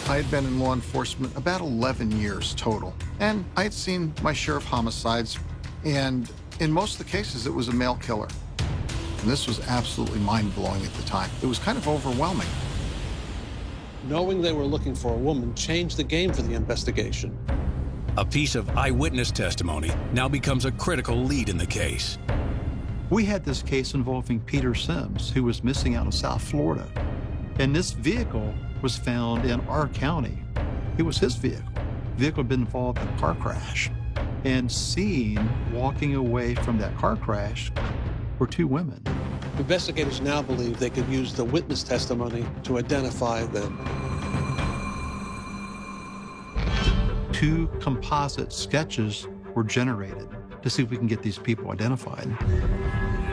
I had been in law enforcement about 11 years total, and I had seen my share of homicides, and in most of the cases, it was a male killer. And this was absolutely mind-blowing at the time. It was kind of overwhelming. Knowing they were looking for a woman changed the game for the investigation. A piece of eyewitness testimony now becomes a critical lead in the case. We had this case involving Peter Sims, who was missing out of South Florida. And this vehicle was found in our county. It was his vehicle. The vehicle had been involved in a car crash. And seen walking away from that car crash were two women. Investigators now believe they could use the witness testimony to identify them. Two composite sketches were generated to see if we can get these people identified.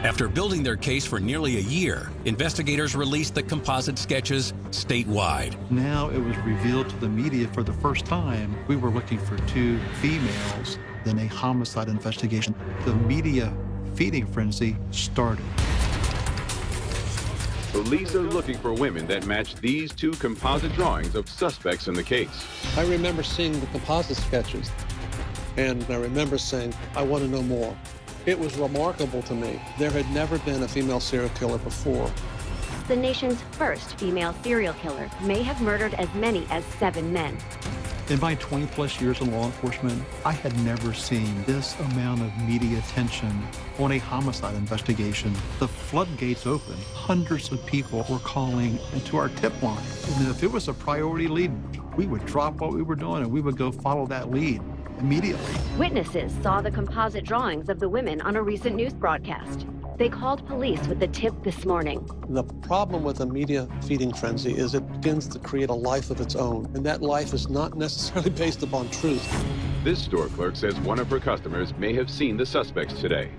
After building their case for nearly a year, investigators released the composite sketches statewide. Now it was revealed to the media for the first time we were looking for two females in a homicide investigation. The media feeding frenzy started. Police are looking for women that match these two composite drawings of suspects in the case. I remember seeing the composite sketches, and I remember saying, I want to know more. It was remarkable to me. There had never been a female serial killer before. The nation's first female serial killer may have murdered as many as 7 men. In my 20-plus years in law enforcement, I had never seen this amount of media attention on a homicide investigation. The floodgates opened. Hundreds of people were calling into our tip line. And if it was a priority lead, we would drop what we were doing and we would go follow that lead immediately. Witnesses saw the composite drawings of the women on a recent news broadcast. They called police with the tip this morning. The problem with a media feeding frenzy is it begins to create a life of its own, and that life is not necessarily based upon truth. This store clerk says one of her customers may have seen the suspects today.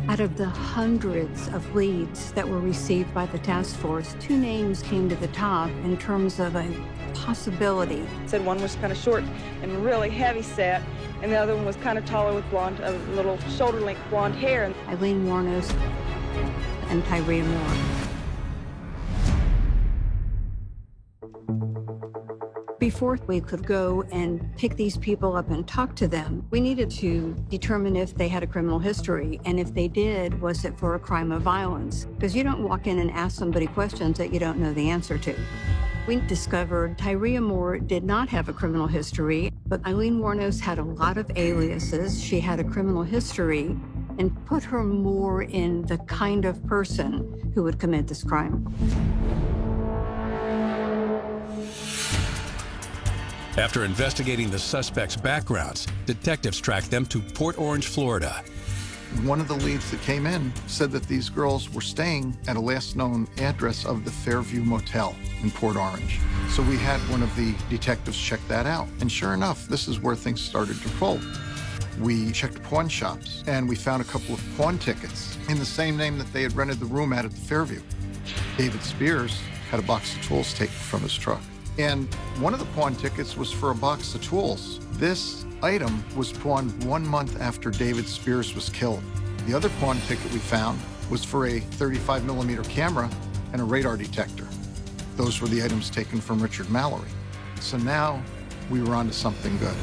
Out of the hundreds of leads that were received by the task force, 2 names came to the top in terms of a possibility. Said one was kind of short and really heavy set, and the other one was kind of taller with blonde, a little shoulder-length blonde hair. Eileen Wuornos and Tyria Moore. Before we could go and pick these people up and talk to them, we needed to determine if they had a criminal history, and if they did, was it for a crime of violence? Because you don't walk in and ask somebody questions that you don't know the answer to. We discovered Tyria Moore did not have a criminal history, but Eileen Wuornos had a lot of aliases. She had a criminal history, and put her more in the kind of person who would commit this crime. After investigating the suspects' backgrounds, detectives tracked them to Port Orange, Florida. One of the leads that came in said that these girls were staying at a last known address of the Fairview Motel in Port Orange. So we had one of the detectives check that out. And sure enough, this is where things started to roll. We checked pawn shops, and we found a couple of pawn tickets in the same name that they had rented the room at the Fairview. David Spears had a box of tools taken from his truck. And one of the pawn tickets was for a box of tools. This item was pawned 1 month after David Spears was killed. The other pawn ticket we found was for a 35mm camera and a radar detector. Those were the items taken from Richard Mallory. So now we were onto something good.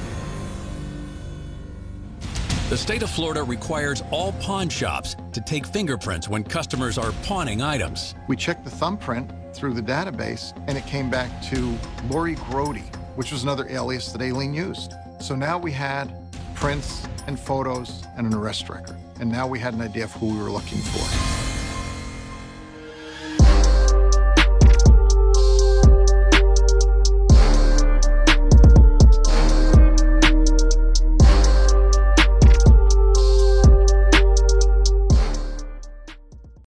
The state of Florida requires all pawn shops to take fingerprints when customers are pawning items. We checked the thumbprint through the database, and it came back to Lori Grody, which was another alias that Aileen used. So now we had prints and photos and an arrest record. And now we had an idea of who we were looking for.